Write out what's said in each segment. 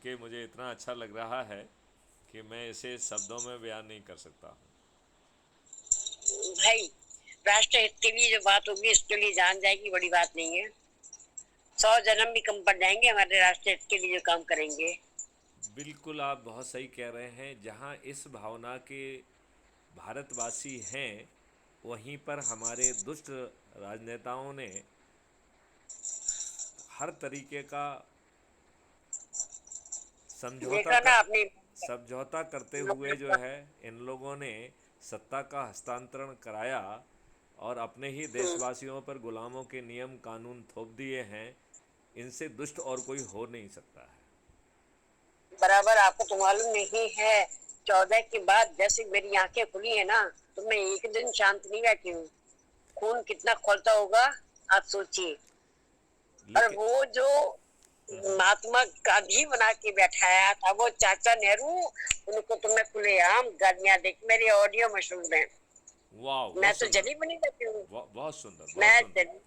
के मुझे इतना अच्छा लग रहा है कि मैं इसे शब्दों में बयान नहीं कर सकता हूँ। भाई, राष्ट्र हित के लिए जो बात होगी इसके लिए जान जाएगी, बड़ी बात नहीं है। 100 जन्म भी कम पड़ जाएंगे हमारे राष्ट्र हित के लिए जो काम करेंगे। बिल्कुल, आप बहुत सही कह रहे हैं। जहाँ इस भावना के भारतवासी हैं, वहीं पर हमारे दुष्ट राजनेताओं ने हर तरीके का समझौता देखा ना कर आपने। समझौता करते हुए जो लोग- है इन लोगों ने सत्ता का हस्तांतरण कराया और अपने ही हम्म, देशवासियों पर गुलामों के नियम कानून थोप दिए हैं। इनसे दुष्ट और कोई हो नहीं सकता है। बराबर। आपको तो मालूम नहीं है, 14 के बाद जैसे मेरी आंखें खुली है ना, तो मैं एक दिन शांत नहीं बैठी हूँ। खून कितना खौलता होगा, आप सोचिए। और लेकिन वो जो महात्मा गांधी बना के बैठाया था वो चाचा नेहरू, उनको तो मैं खुलेआम गालियां देख, मेरे ऑडियो मशहूर है। वाह, मैं बहुत तो सुंदर। जली बनी बैठी हूँ। बहुत सुंदर, बहुत मैं सुंदर। जली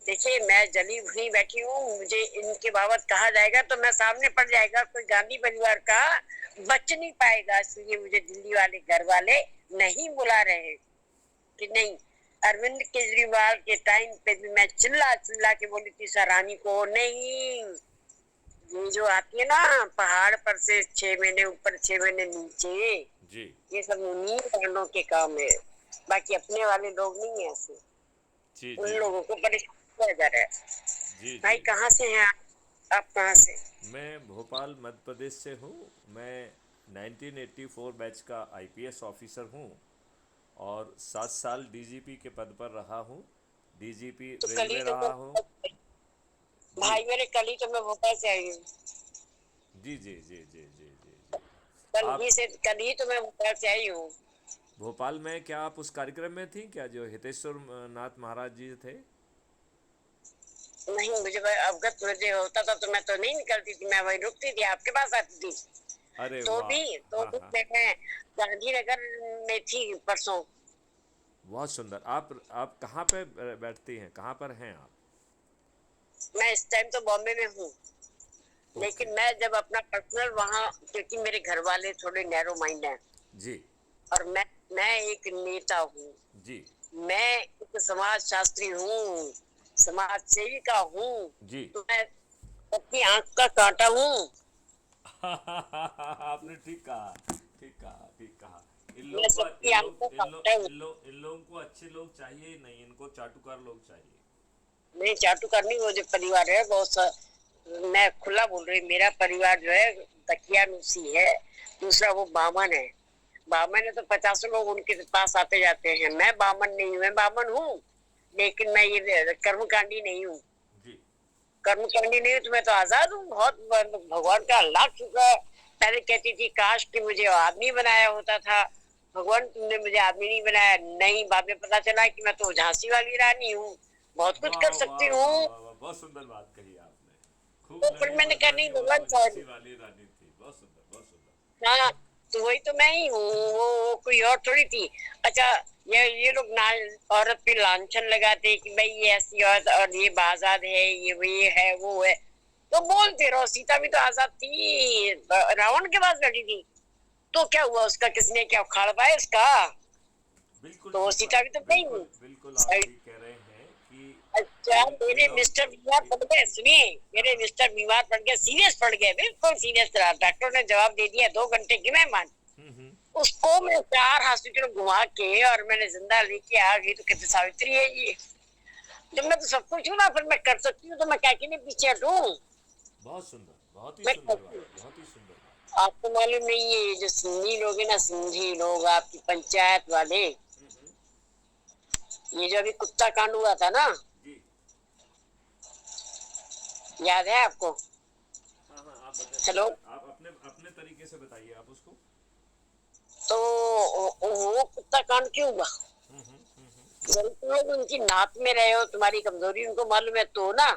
देखिए, मैं जली भुनी बैठी हूँ। मुझे इनके बाबत कहा जाएगा तो मैं सामने पड़ जाएगा, कोई गांधी परिवार का बच नहीं पाएगा। इसलिए मुझे दिल्ली वाले घर वाले नहीं बुला रहे हैं कि नहीं। अरविंद केजरीवाल के टाइम पे भी मैं चिल्ला चिल्ला के बोली थी सरानी को, नहीं, ये जो आती है ना पहाड़ पर से 6 महीने ऊपर 6 महीने नीचे, जी, ये सब उन्हीं वालों के काम है। बाकी अपने वाले लोग नहीं है ऐसे। जी, उन जी, जी, लोगों को परेशान किया जा रहा है। जी, भाई जी। कहाँ से हैं आप कहाँ से? मैं भोपाल मध्य प्रदेश से हूँ। मैं 1984 बैच का आईपीएस ऑफिसर हूँ और 7 साल डीजीपी के पद पर रहा हूँ। डीजीपी तो कल ही रेलवे तो रहा हूँ। जी, भाई मेरे, कल ही तो मैं भोपाल से आई हूँ। जी, जी, जी, जी, जी, जी, जी। आप कल ही तो मैं भोपाल से आई हूँ। भोपाल में क्या आप उस कार्यक्रम में थी क्या जो हितेश्वर नाथ महाराज जी थे? नहीं, मुझे अवगत मुझे होता था तो मैं तो नहीं निकलती थी, मैं वही रुकती थी, आपके पास आती थी। अरे तो वाह! भी तो हाँ, भी हाँ। मैं गांधीनगर में थी परसों। बहुत सुंदर। आप कहाँ पे बैठती हैं, कहाँ पर हैं आप? मैं इस टाइम तो बॉम्बे में हूँ, ओके। लेकिन मैं जब अपना पर्सनल वहाँ, क्योंकि मेरे घर वाले थोड़े नैरो माइंड हैं, जी, और मैं एक नेता हूँ। जी, मैं एक समाज शास्त्री हूँ, समाज सेविका हूँ। जी। तो मैं अपनी आंख का कांटा हूँ। आपने ठीक कहा, ठीक कहा, ठीक कहा। इन मैं लोगों को सबकी आंख का कांटा हूँ। इन लोगों को अच्छे लोग चाहिए ही नहीं, इनको चाटुकार लोग चाहिए। नहीं, चाटू करनी, वो जो परिवार है बहुत सा, मैं खुला बोल रही हूँ, मेरा परिवार जो है दकियानुसी है। दूसरा वो बामन है। बामन है तो 50 लोग उनके पास आते जाते हैं। मैं बामन नहीं हूँ, मैं बामन हूँ, लेकिन मैं ये कर्मकांडी नहीं हूँ। जी, कर्मकांडी नहीं हूँ तो मैं तो आजाद हूँ। बहुत भगवान का लाख शुक्र है। पहले कहती थी काश कि मुझे आदमी बनाया होता था। भगवान तुमने मुझे आदमी नहीं बनाया। नहीं, बाद में पता चला कि मैं तो झांसी वाली रानी हूँ, बहुत कुछ वाह, कर सकती वाह, वाह, हूँ। वाह, वाह, बहुत सुंदर बात कही आपने। तो खूब फिर लड़ी मैंने कहा नहीं, मर्दानी, वो भगवान तो सॉरी। झांसी वाली रानी थी। बहुत सुंदर, बहुत सुंदर। हाँ, तो वही तो मैं ही हूँ, वो कोई और थोड़ी थी। अच्छा, ये लोग ना औरत पे लांछन लगाते कि भाई ये ऐसी औरत और ये आजाद है, ये है वो है। तो बोलते रहो, सीता भी तो आजाद थी, रावण के पास बैठी थी। तो क्या हुआ उसका, किसने क्या उखाड़ पाया उसका? बिल्कुल तो वो ठीक सीता बात। भी तो नहीं बिल्कुल, बिल्कुल आप हुई। ठीक कह रहे हैं कि अच्छा, ये मेरे लोग मिस्टर बीमार पड़ गए, सुनिए। हाँ, मेरे हाँ। मिस्टर बीमार पड़ गए, सीरियस पड़ गए, बिल्कुल सीरियस रहा। डॉक्टर ने जवाब दे दिया 2 घंटे की मेहमान। उसको मैं 4 हॉस्पिटल घुमा के और मैंने जिंदा लेके आ गई। तो कहते सावित्री है ये, जब मैं तो सब कुछ हूँ ना, फिर मैं कर सकती हूँ तो मैं क्या के लिए पीछे हटूं? बहुत सुंदर, बहुत ही मैं सुंदर करती बात, हूँ। बहुत ही सुंदर बात। आपको मालूम नहीं है, ये जो सिंधी लोग है ना, सिंधी लोग आपकी पंचायत वाले, ये जो अभी कुत्ता कांड हुआ था ना, जी, याद है आपको? हाँ, हाँ, आप हेलो। आप अपने अपने तरीके से बताइए आप उसको। तो वो कुत्ता कांड क्यों हुआ? जब तुम लोग उनकी नात में रहे हो, तुम्हारी कमजोरी उनको मालूम है तो ना।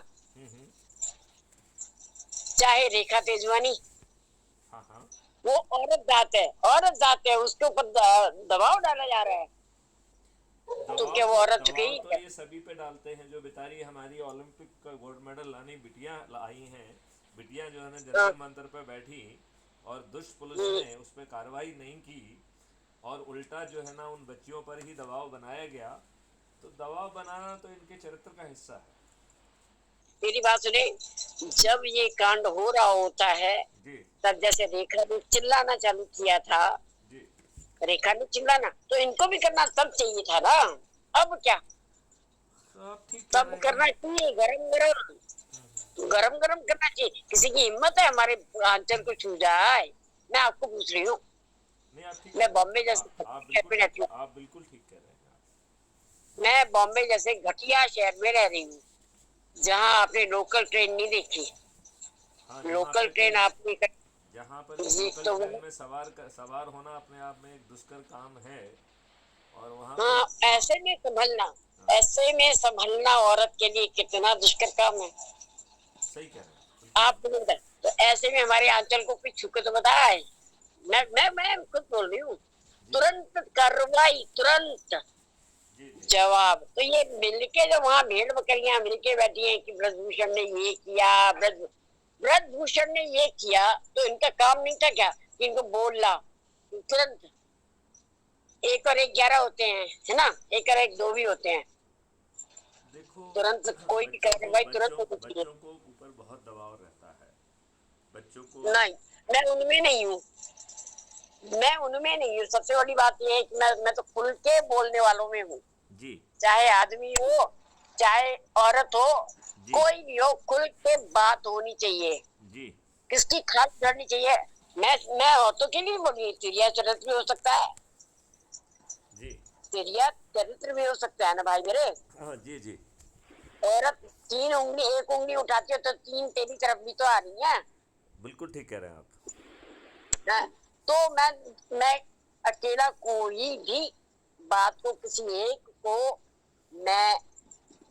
चाहे रेखा तेजवानी, हाँ, हाँ। वो औरत जात है, औरत जात है, उसके ऊपर दबाव डाला जा रहा है। तो क्या वो औरत दबाव गई तो क्या? ये सभी पे डालते हैं जो बेचारी हमारी ओलंपिक का गोल्ड मेडल लानी बिटियां आई हैं। बिटियां जो है ना हाँ, जंतर मंतर पे बैठी और दुष्ट पुलिस हम्म, ने उस पर कार्रवाई नहीं की और उल्टा जो है ना उन बच्चियों पर ही दबाव बनाया गया, तो दबाव बनाना तो इनके चरित्र का हिस्सा है। मेरी बात सुने। जी जब ये कांड हो रहा होता है, जी तब जैसे रेखा ने चिल्लाना चालू किया था, जी। रेखा ने चिल्लाना तो इनको भी करना तब चाहिए था ना। अब क्या, तो आप ठीक कह तब रहे हैं। करना चाहिए गरम गरम, गरम गरम करना चाहिए। किसी की हिम्मत है हमारे आंचल को छू जाए? मैं आपको पूछ रही हूँ। नहीं आप ठीक कह मैं रहे बॉम्बे हैं, जैसे आप शहर बिल्कुल में ठीक, रहती हूँ। आप बिल्कुल ठीक कह रहे हैं आप। मैं बॉम्बे जैसे घटिया शहर में रह रही हूँ, जहाँ आपने लोकल ट्रेन नहीं देखी। हाँ जहाँ लोकल पे कि, ट्रेन आपने जहाँ पर कि जी लोकल तो ट्रेन में सवार होना अपने आप में एक दुष्कर काम है। और वहाँ पे हाँ, हाँ ऐसे में संभलना, हाँ, ऐसे में संभलना औरत के लिए कितना दुष्कर काम है। सही कह रहे हैं, बिल्कुल आप सही। मुझे बताएं, तो ऐसे में हमारे आंचल को कोई छू के तो बताए। मैं खुद बोल रही हूँ। जी तुरंत कार्रवाई, तुरंत जी जी जवाब। तो ये मिलके जो वहां भेड़ बकरियां मिलके बैठी हैं कि ब्रजभूषण ने ये किया, ब्रजभूषण ने ये किया, तो इनका काम नहीं था क्या कि इनको बोलना तुरंत? एक और एक 11 होते हैं, है ना? एक और एक 2 भी होते हैं। देखो तुरंत कोई भी कार्रवाई तुरंत होनी चाहिए। बच्चों को ऊपर बहुत दबाव रहता है। बच्चों को नहीं, मैं उनमें नहीं हूँ, मैं उनमें नहीं हूँ। सबसे बड़ी बात यह है कि मैं तो खुल के बोलने वालों में हूँ। जी चाहे आदमी हो, चाहे औरत हो, जी कोई भी हो, खुल के बात होनी चाहिए। जी किसकी खाल उधरनी चाहिए? मैं औरतों के लिए बोली, चिड़िया चरित्र भी हो सकता है। जी चिड़िया चरित्र भी हो सकता है ना भाई मेरे। हाँ जी जी। औरत तीन उंगली, एक उंगली उठाती हो तो तीन तेरी तरफ भी तो आ रही है बिल्कुल ठीक कह रहे हैं आप। ना। तो मैं अकेला कोई भी बात को, किसी एक को मैं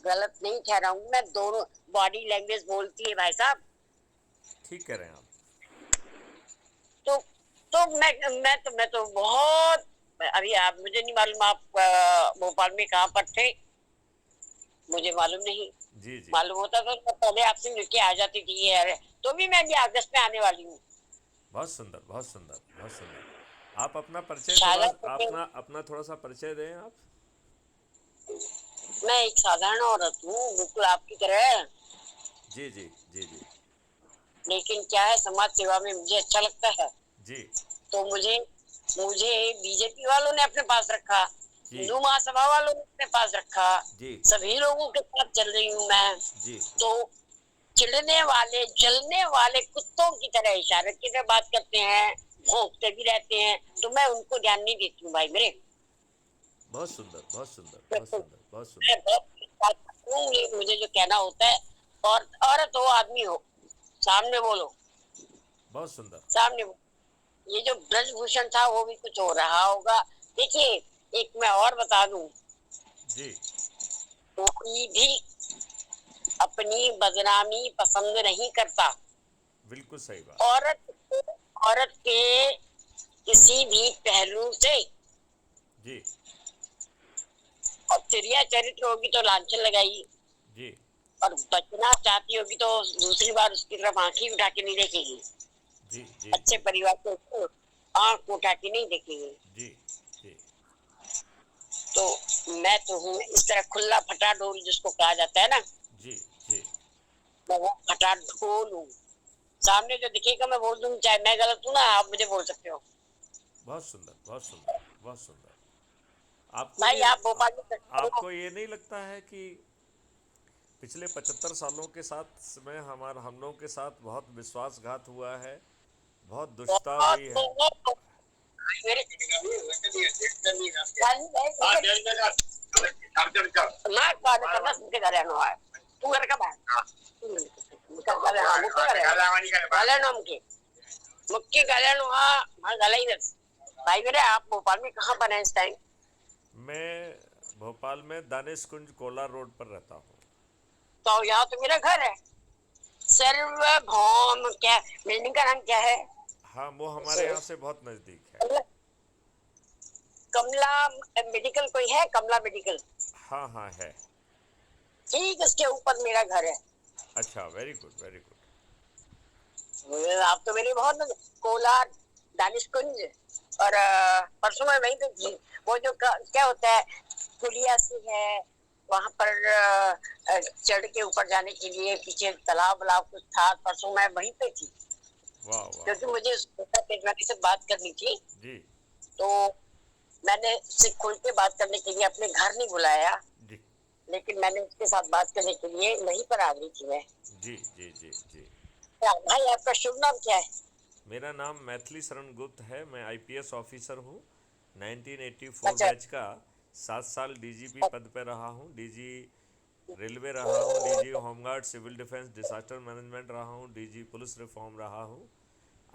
गलत नहीं ठहराऊंगी। मैं दोनों बॉडी लैंग्वेज बोलती है भाई साहब। ठीक कह रहे हैं आप। तो मैं तो बहुत, अभी आप, मुझे नहीं मालूम आप भोपाल में कहाँ पर थे, मुझे मालूम नहीं। जी जी। मालूम होता तो मैं पहले आपसे मिलके आ जाती थी ये है। तो भी मैं भी अगस्त में आने वाली हूँ। बहुत सुंदर बहुत सुंदर बहुत सुंदर। आप अपना परिचय थोड़ा, शायद अपना अपना थोड़ा सा परिचय दें आप। मैं एक साधारण औरत हूँ, बिल्कुल आपकी तरह। जी जी जी जी लेकिन क्या है, समाज सेवा में मुझे अच्छा लगता है। जी तो मुझे मुझे बीजेपी वालों ने अपने पास रखा, जी हिंदू महासभा वालों ने अपने पास रखा, जी सभी लोगों के साथ चल रही हूँ मैं। जी। तो चिढ़ने वाले, जलने वाले कुत्तों की तरह इशारे की तरह बात करते हैं, भौंकते भी रहते हैं, तो मैं उनको ध्यान नहीं देती हूँ भाई मेरे। बहुत सुंदर बहुत सुंदर मैं बहुत सुंदर बहुत सुंदर। बहुत बात करती हूँ, ये मुझे जो कहना होता है। और औरत हो आदमी हो, सामने बोलो, बहुत सुंदर। सामने बोलो। ये जो ब्रजभूषण था वो भी कुछ हो रहा होगा। देखिए, एक मैं और बता दूं, जी कोई भी अपनी बदनामी पसंद नहीं करता। बिल्कुल सही बात। औरत औरत के किसी भी पहलू से, जी और चिड़िया चरित्र होगी तो लांछन लगाएगी, जी और बचना चाहती होगी तो दूसरी बार उसकी तरफ आंख ही उठा के नहीं देखेगी। जी जी अच्छे जी परिवार को आंख उठा के नहीं देखेगी। जी जी तो मैं तो हूँ इस तरह खुला फटा डोल जिसको कहा जाता है ना, जी जी। मैं वो फटा ढोल हूँ। सामने जो दिखेगा मैं बोल दूंगी, चाहे मैं गलत हूँ ना, आप मुझे बोल सकते हो। बहुत सुंदर बहुत सुंदर बहुत सुंदर। आपको भाई ये आप भोपाल में करते हो। आपको ये नहीं लगता है कि पिछले 75 सालों के साथ में हमारा हम लोगों के साथ बहुत विश्वासघात हुआ है, बहुत दुष्टता बहुत हुई है। बहुत मेरे मैं काले करना सुनते घर रहना है। तू घर का बाहर मुझे घर हाँ मुझे घर नाम के मुख्य कल्याण हुआ। हाँ गला ही दस भाई मेरे। आप भोपाल में कहाँ पर हैं इस टाइम? मैं भोपाल में दानिश कुंज कोला रोड पर रहता हूँ। तो यहाँ तो मेरा घर है। सर्वभौम क्या बिल्डिंग का नाम क्या है? हाँ वो हमारे यहाँ से बहुत नज़दीक है। कमला, कमला मेडिकल कोई है? कमला मेडिकल, हाँ हाँ है। ठीक उसके ऊपर मेरा घर है। अच्छा वेरी गुड वेरी गुड। आप तो मेरी बहुत कोलार, दानिशकुंज, और परसों मैं वहीं पे थी। वो जो क्या होता है, पुलिया सी है वहां पर, चढ़ के ऊपर जाने के लिए पीछे तालाब वलाब कुछ था। परसों मैं वहीं पे थी, वाह वाह क्योंकि वाह। मुझे पेजवानी से बात करनी थी। जी तो मैंने उससे खुल के बात करने के लिए अपने घर नहीं बुलाया, जी लेकिन मैंने उसके साथ बात करने के लिए वहीं पर आ गई थी मैं। जी जी जी जी। भाई आपका शुभ नाम क्या है? मेरा नाम मैथिली शरण गुप्त है, मैं आईपीएस ऑफिसर हूँ। 1984 अच्छा। बैच का 7 साल डीजीपी पद पर रहा हूँ। डीजी रेलवे रहा हूँ, DG home guard civil defence disaster management रहा हूँ, डीजी पुलिस रिफॉर्म रहा हूँ,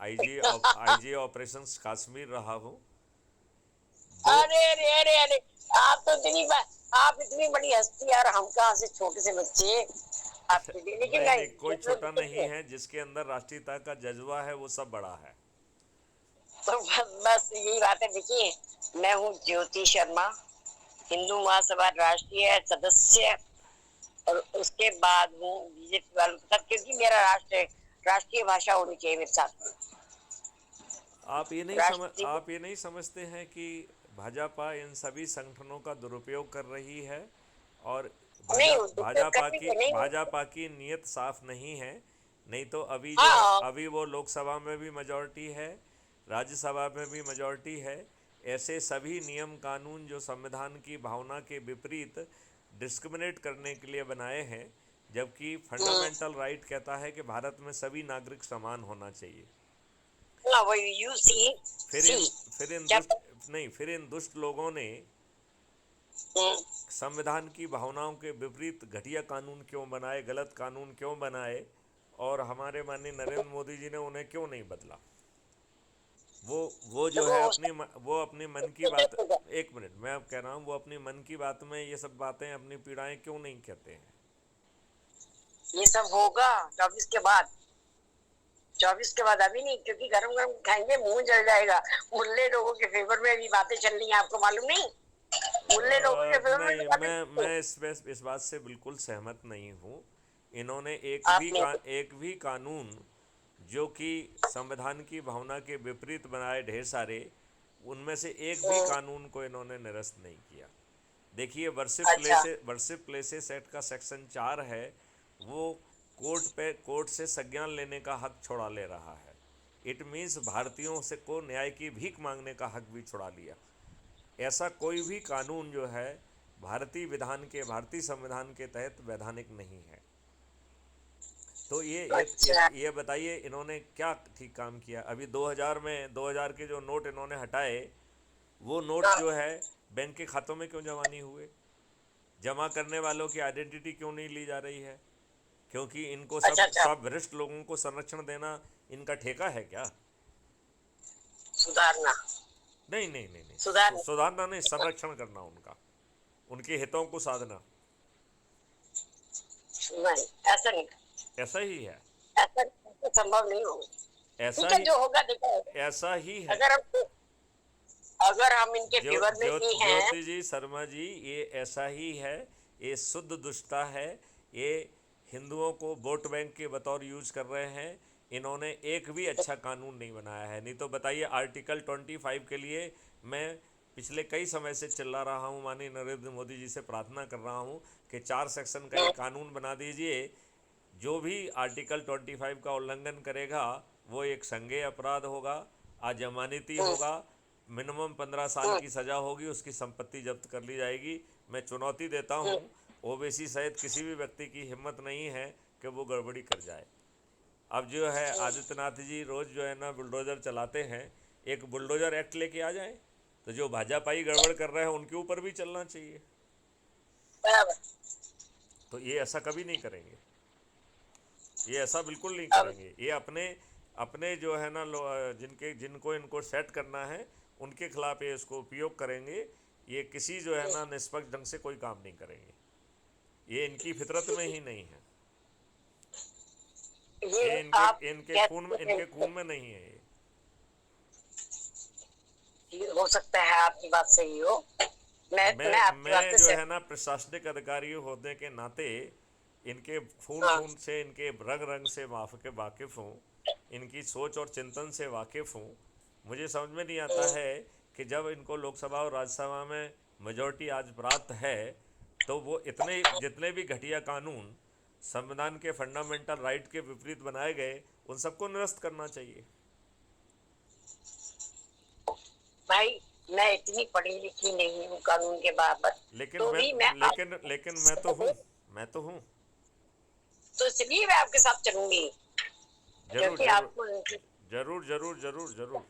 आईजी ऑपरेशंस कश्मीर रहा हूँ। दो अरे अरे अरे अरे, आप तो आप इतनी बड़ी हस्ती यार, हम कहाँ से छोटे से बच्चे आपके लिए। लेकिन नहीं नहीं, नहीं, कोई छोटा नहीं है। जिसके अंदर राष्ट्रीयता का जज्बा है वो सब बड़ा है। तो बस यही बात है। देखिए, मैं हूँ ज्योति शर्मा, हिंदू महासभा राष्ट्रीय सदस्य, और उसके बाद हूँ बीजेपी वालों के साथ, क्योंकि मेरा राष्ट्रीय भाषा होनी चाहिए मेरे साथ में। राष्ट्रीय। आप ये नहीं समझते हैं कि भाजपा इन सभी संगठनों का दुरुपयोग कर रही है, और नहीं, दुरुपयोग करने को नहीं। भाजपा की नीयत साफ नहीं है। नहीं तो अभी जो है, हाँ। अभी वो लोकसभा में भी मेजॉरिटी है, राज्यसभा में भी मेजॉरिटी है। ऐसे सभी नियम कानून जो संविधान की भावना के विपरीत डिस्क्रिमिनेट करने के लिए बनाए हैं, जबकि फंडामेंटल राइट कहता है कि भारत में सभी नागरिक समान होना चाहिए। हाँ, वो यू सी फिर सी इन फिर इन क्या? दुष्ट नहीं, फिर इन दुष्ट लोगों ने हम्म, संविधान की भावनाओं के विपरीत घटिया कानून क्यों बनाए, गलत कानून क्यों बनाए, और हमारे माननीय नरेंद्र मोदी जी ने उन्हें क्यों नहीं बदला। वो वो तो जो है वो वो अपनी मन की बात, एक मिनट मैं अब कह रहा हूँ, वो अपनी मन की बात में ये सब बातें, अपनी पीड़ाएं क्यों नहीं कहते हैं। ये सब होगा 24 के बाद। 24 के बाद अभी नहीं, क्योंकि गरम गरम खाएंगे मुंह जल जाएगा। मुल्ले लोगों के फेवर में अभी बातें चल रही हैं, आपको मालूम नहीं? मुल्ले लोगों के फेवर में नहीं, तो बातें चल रही मैं इस बात से बिल्कुल सहमत नहीं हूँ। इन्होंने हैं। आपने एक भी कानून जो कि संविधान की भावना के विपरीत बनाए ढेर सारे, उनमें से एक भी कानून को इन्होंने निरस्त नहीं किया। देखिए, अच्छा। वर्शिप प्लेसेस एक्ट का सेक्शन 4 है, वो कोर्ट से संज्ञान लेने का हक छुड़ा ले रहा है। इट मीन्स भारतीयों से को न्याय की भीख मांगने का हक भी छुड़ा लिया। ऐसा कोई भी कानून जो है भारतीय संविधान के तहत वैधानिक नहीं है। तो अच्छा। ये बताइए, इन्होंने क्या ठीक काम किया। अभी 2000 के जो नोट इन्होंने हटाए, वो नोट हाँ, जो है बैंक के खातों में क्यों जमा नहीं हुए। जमा करने वालों की आइडेंटिटी क्यों नहीं ली जा रही है। क्योंकि इनको अच्छा अच्छा। सब भ्रष्ट लोगों को संरक्षण देना इनका ठेका है क्या। सुधारना। नहीं नहीं नहीं नहीं, सुधारना। सुधारना नहीं, संरक्षण करना उनका, उनके हितों को साधना। नहीं, ऐसा नहीं। ऐसा ही है। ऐसा संभव नहीं होगा। ऐसा ठीक है, ही जो होगा देखो। ऐसा ही है। अगर हम अगर हम इनके फेवर में ही हैं। ज्योति जी, शर्मा जी, ये ऐसा ही है। ये शुद्ध दुष्टता है। ये हिंदुओं को वोट बैंक के बतौर यूज कर रहे हैं। इन्होंने एक भी अच्छा कानून नहीं बनाया है। नहीं तो बताइए, आर्टिकल 25 के लिए मैं पिछले कई समय से चिल्ला रहा हूँ, माननीय नरेंद्र मोदी जी से प्रार्थना कर रहा हूँ कि 4 सेक्शन का एक कानून बना दीजिए। जो भी आर्टिकल 25 का उल्लंघन करेगा वो एक संज्ञेय अपराध होगा, अजमानती होगा, मिनिमम 15 साल की सज़ा होगी, उसकी संपत्ति जब्त कर ली जाएगी। मैं चुनौती देता हूँ, ओबीसी सहित किसी भी व्यक्ति की हिम्मत नहीं है कि वो गड़बड़ी कर जाए। अब जो है आदित्यनाथ जी रोज़ जो है ना बुलडोज़र चलाते हैं, एक बुलडोज़र एक्ट लेके आ जाए, तो जो भाजपाई गड़बड़ कर रहे हैं उनके ऊपर भी चलना चाहिए। बराबर। तो ये ऐसा कभी नहीं करेंगे, ये ऐसा बिल्कुल नहीं अब करेंगे। ये अपने अपने जो है ना जिनको इनको सेट करना है उनके खिलाफ ये इसको उपयोग करेंगे। ये किसी जो है ना निष्पक्ष ढंग से कोई काम नहीं करेंगे। ये इनकी फितरत में ही नहीं है। ये ये आप इनके खून में नहीं है ये। ये हो सकता है आपकी बात सही हो। मैं आपकी बात मैं पे जो से। है ना प्रशासनिक अधिकारी होने के नाते इनके खून हाँ। खून से, इनके रंग रंग से वाकिफ हूँ। इनकी सोच और चिंतन से वाकिफ़ हूँ। मुझे समझ में नहीं आता है कि जब इनको लोकसभा और राज्यसभा में मेजॉरिटी आज प्राप्त है, तो वो इतने जितने भी घटिया कानून संविधान के फंडामेंटल राइट के विपरीत बनाए गए, उन सबको निरस्त करना चाहिए। भाई, मैं इतनी पढ़ी लिखी नहीं हूँ कानून के बाबत, लेकिन तो मैं भी मैं लेकिन मैं तो हूँ। मैं तो हूँ। तो इसलिए मैं आपके साथ चलूंगी, जरूर क्योंकि जरूर आपको जरूर जरूर जरूर जरूर।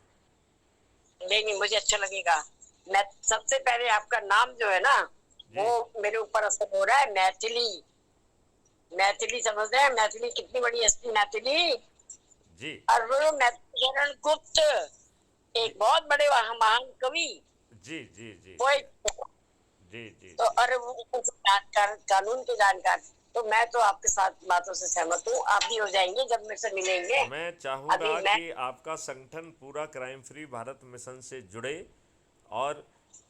नहीं नहीं, मुझे अच्छा लगेगा। मैं सबसे पहले आपका नाम जो है ना, जी वो मेरे ऊपर असर हो रहा है। मैथिली, मैथिली समझ रहे हैं? मैथिली कितनी बड़ी हस्ती, मैथिली। जी और वो मैथिलीकरण गुप्त, जी एक बहुत बड़े महान कवि, जी जी जी जी पोएट। जी जी तो जी। अरे वो कानून के जानकार। तो मैं तो आपके साथ बातों से सहमत हूँ, आप भी हो जाएंगे जब मेरे से मिलेंगे। मैं अभी चाहूँगा मैं कि आपका संगठन पूरा क्राइम फ्री भारत मिशन से जुड़े और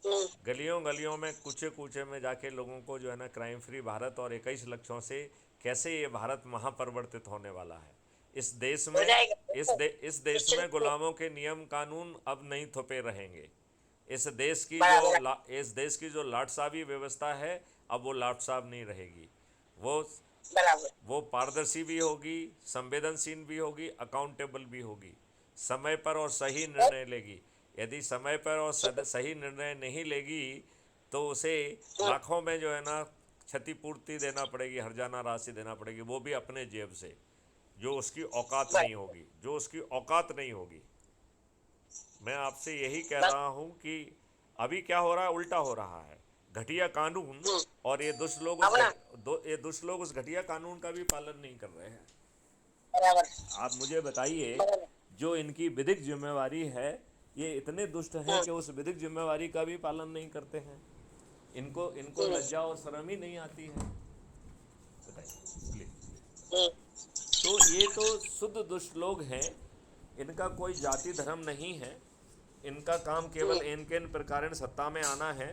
हम्म, गलियों गलियों में कूचे कूचे में जाके लोगों को जो है ना क्राइम फ्री भारत और 21 लक्ष्यों से कैसे ये भारत महापरिवर्तित होने वाला है। इस देश हो में जाएगा। इस देश में निश्चिंत। गुलामों के नियम कानून अब नहीं थोपे रहेंगे। बराबर। इस देश की जो लाटसाबी व्यवस्था है, अब वो लाटसाब नहीं रहेगी। वो बराबर। वो पारदर्शी भी होगी, संवेदनशील भी होगी, अकाउंटेबल भी होगी, समय पर और सही निर्णय लेगी। यदि समय पर और सही निर्णय नहीं लेगी तो उसे लाखों में जो है ना क्षतिपूर्ति देना पड़ेगी, हर्जाना राशि देना पड़ेगी, वो भी अपने जेब से, जो उसकी औकात नहीं होगी, जो उसकी औकात नहीं होगी। मैं आपसे यही कह बस। रहा हूँ कि अभी क्या हो रहा है, उल्टा हो रहा है। घटिया कानून, हम्म, और ये दुष्ट लोग अब ना। ये दुष्ट लोग उस घटिया कानून का भी पालन नहीं कर रहे हैं। बराबर। आप मुझे बताइए, बराबर। जो इनकी विधिक जिम्मेवारी है, ये इतने दुष्ट हैं हम्म, कि उस विधिक जिम्मेवारी का भी पालन नहीं करते हैं। इनको इनको हम्म, लज्जा और शर्म ही नहीं आती है। बताइए प्लीज। हम्म, तो ये तो शुद्ध दुष्ट लोग हैं। इनका कोई जाति धर्म नहीं है। इनका काम केवल हम्म, इनके इन प्रकार सत्ता में आना है,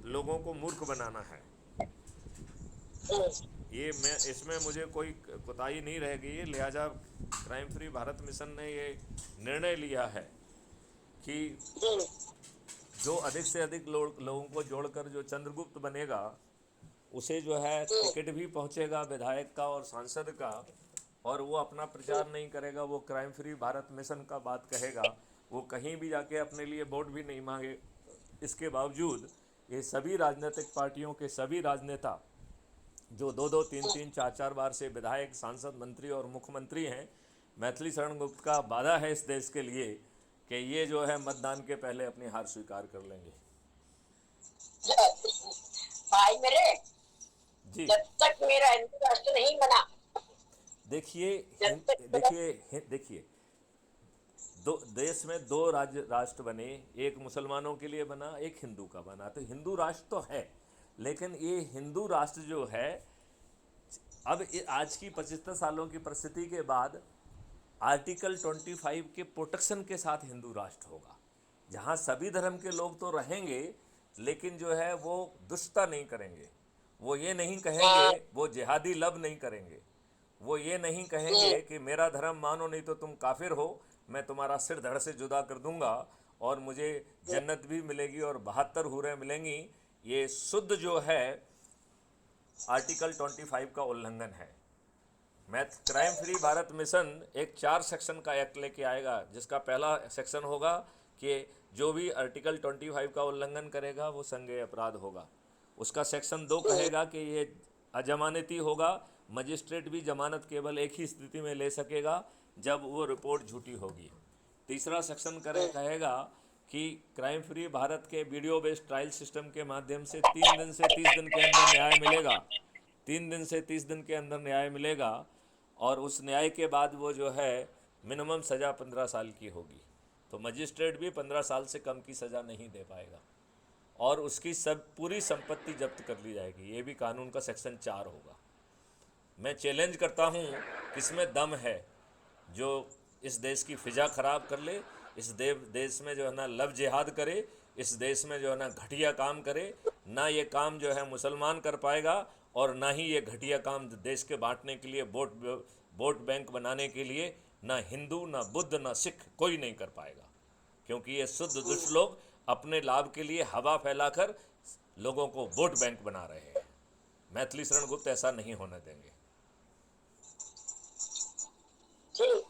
लोगों को मूर्ख बनाना है। हम्म, ये मैं इसमें मुझे कोई कोताही नहीं रह गई, लिहाजा क्राइम फ्री भारत मिशन ने ये निर्णय लिया है कि हम्म, जो अधिक से अधिक लोगों को जोड़कर जो चंद्रगुप्त बनेगा, उसे जो है हम्म, टिकट भी पहुंचेगा विधायक का और सांसद का, और वो अपना प्रचार नहीं करेगा, वो क्राइम फ्री भारत मिशन का बात कहेगा, वो कहीं भी जाके अपने लिए वोट भी नहीं मांगे। इसके बावजूद ये सभी राजनीतिक पार्टियों के सभी राजनेता जो दो दो तीन तीन चार चार बार से विधायक, सांसद, मंत्री और मुख्यमंत्री हैं, मैथिली शरण गुप्त का वादा है इस देश के लिए कि ये जो है मतदान के पहले अपनी हार स्वीकार कर लेंगे। भाई मेरे, जी जब तक मेरा हिंदू राष्ट्र नहीं बना, देखिए, जब तक मेरा देखिए, दो देश में दो राष्ट्र बने, एक मुसलमानों के लिए बना, एक हिंदू का बना। तो हिंदू राष्ट्र तो है, लेकिन ये हिंदू राष्ट्र जो है, अब आज की 75 सालों की परिस्थिति के बाद आर्टिकल 25 के प्रोटेक्शन के साथ हिंदू राष्ट्र होगा, जहां सभी धर्म के लोग तो रहेंगे, लेकिन जो है वो दुष्टता नहीं करेंगे, वो ये नहीं कहेंगे, हाँ, वो जिहादी लब नहीं करेंगे, वो ये नहीं हम्म, कहेंगे कि मेरा धर्म मानो नहीं तो तुम काफिर हो, मैं तुम्हारा सिर धड़ से जुदा कर दूंगा और मुझे जन्नत भी मिलेगी और 72 हूरें मिलेंगी। ये शुद्ध जो है आर्टिकल 25 का उल्लंघन है। Math crime free Bharat mission एक 4 सेक्शन का एक्ट लेके आएगा, जिसका पहला सेक्शन होगा कि जो भी आर्टिकल 25 का उल्लंघन करेगा वो संज्ञेय अपराध होगा। उसका सेक्शन 2 हम्म, कहेगा कि ये अजमानती होगा, मजिस्ट्रेट भी जमानत केवल एक ही स्थिति में ले सकेगा, जब वो रिपोर्ट झूठी होगी। तीसरा सेक्शन हम्म, कहेगा कि क्राइम फ्री भारत के वीडियो बेस्ड ट्रायल सिस्टम के माध्यम से 3 दिन से 30 दिन के अंदर न्याय मिलेगा। 3 दिन से 30 दिन के अंदर न्याय मिलेगा, और उस न्याय के बाद वो जो है मिनिमम सज़ा 15 साल की होगी। तो मजिस्ट्रेट भी 15 साल से कम की सज़ा नहीं दे पाएगा, और उसकी सब पूरी संपत्ति जब्त कर ली जाएगी। ये भी कानून का सेक्शन 4 होगा। मैं चैलेंज करता हूँ, किसमें दम है जो इस देश की फ़िज़ा ख़राब कर ले, इस देश में जो है ना लव जिहाद करे, इस देश में जो है ना घटिया काम करे। ना ये काम जो है मुसलमान कर पाएगा, और ना ही ये घटिया काम देश के बांटने के लिए वोट बैंक बनाने के लिए ना हिंदू, ना बुद्ध, ना सिख, कोई नहीं कर पाएगा, क्योंकि ये शुद्ध दुष्ट लोग अपने लाभ के लिए हवा फैलाकर लोगों को वोट बैंक बना रहे हैं। मैथिली शरण गुप्त ऐसा नहीं होने देंगे। ठीक,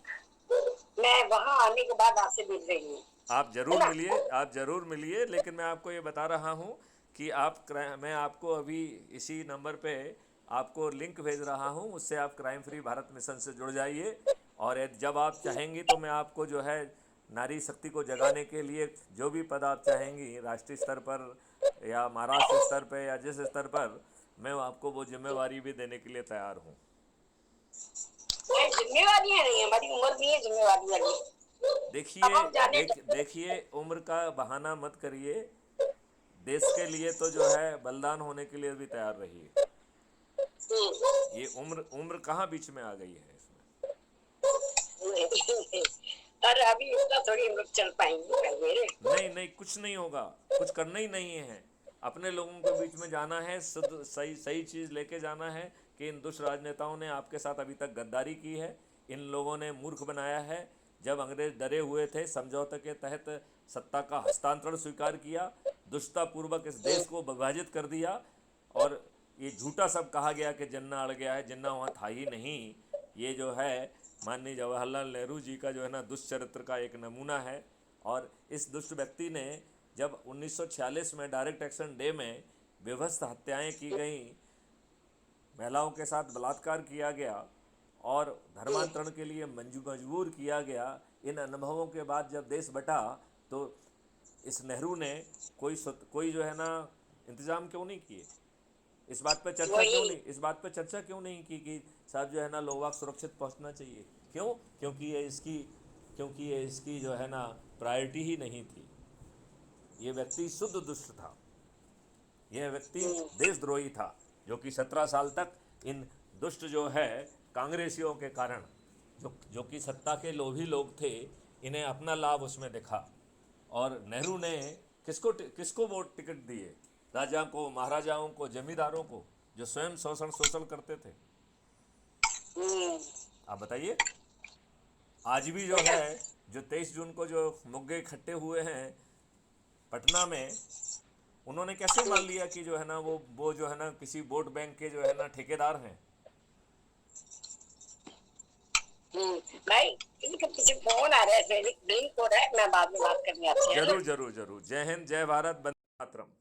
मैं वहां आने के बाद आपसे मिल रही हूँ, आप है जरूर ना? मिलिए, आप जरूर मिलिए, लेकिन मैं आपको ये बता रहा हूँ कि मैं आपको अभी इसी नंबर पे आपको लिंक भेज रहा हूँ, उससे आप क्राइम फ्री भारत मिशन से जुड़ जाइए। और जब आप चाहेंगी तो मैं आपको जो है नारी शक्ति को जगाने के लिए जो भी पद आप चाहेंगी, राष्ट्रीय स्तर पर या महाराष्ट्र स्तर पर या जिस स्तर पर, मैं आपको वो जिम्मेवारी भी देने के लिए तैयार हूँ। जिम्मेवारियां नहीं, हमारी उम्र भी है जिम्मेवारी वाली। अब देखिए, हम जाने देखिए, उम्र का बहाना मत करिए, देश के लिए तो जो है बलिदान होने के लिए भी तैयार रहिए। ये उम्र उम्र कहाँ बीच में आ गई है इसमें? अरे अभी इतना थोड़ी हम लोग चल पाएंगे मेरे। नहीं नहीं, कुछ नहीं होगा, कुछ करना ही नहीं है। अपने लोगों के बीच में जाना है, शुद्ध सही सही चीज़ लेके जाना है कि इन दुष्ट राजनेताओं ने आपके साथ अभी तक गद्दारी की है, इन लोगों ने मूर्ख बनाया है। जब अंग्रेज डरे हुए थे, समझौते के तहत सत्ता का हस्तांतरण स्वीकार किया, दुष्टतापूर्वक इस देश को विभाजित कर दिया, और ये झूठा सब कहा गया कि जिन्ना अड़ गया है, जिन्ना वहाँ था ही नहीं। ये जो है माननीय जवाहरलाल नेहरू जी का जो है ना दुष्चरित्र का एक नमूना है। और इस दुष्ट व्यक्ति ने जब 1946 में डायरेक्ट एक्शन डे में विभत्स हत्याएं की गई, महिलाओं के साथ बलात्कार किया गया और धर्मांतरण के लिए मजबूर किया गया, इन अनुभवों के बाद जब देश बटा तो इस नेहरू ने कोई जो है ना इंतज़ाम क्यों नहीं किए? इस बात पे चर्चा क्यों नहीं, इस बात पे चर्चा क्यों नहीं की कि साहब जो है ना लोग सुरक्षित पहुंचना चाहिए? क्यों? क्योंकि ये इसकी जो है ना प्रायोरिटी ही नहीं थी। ये व्यक्ति शुद्ध दुष्ट था, यह व्यक्ति देशद्रोही था, जो कि 17 साल तक इन दुष्ट जो है कांग्रेसियों के कारण, जो कि सत्ता के लोभी लोग थे, इन्हें अपना लाभ उसमें दिखा। और नेहरू ने किसको वोट टिकट दिए? राजा को, महाराजाओं को, जमींदारों को, जो स्वयं शोषण करते थे। आप बताइए, आज भी जो है, जो 23 जून को जो मुग्गे इकट्ठे हुए हैं पटना में, उन्होंने कैसे मान लिया कि जो है ना वो जो है ना किसी वोट बैंक के जो है ना ठेकेदार हैं? भाई इनका पीछे फोन आ रहा है, ब्लिंक हो रहा है, मैं बाद में बात करनी आपसे, है ना? जरूर जरूर जरूर। जय हिंद, जय भारत, वंदे मातरम।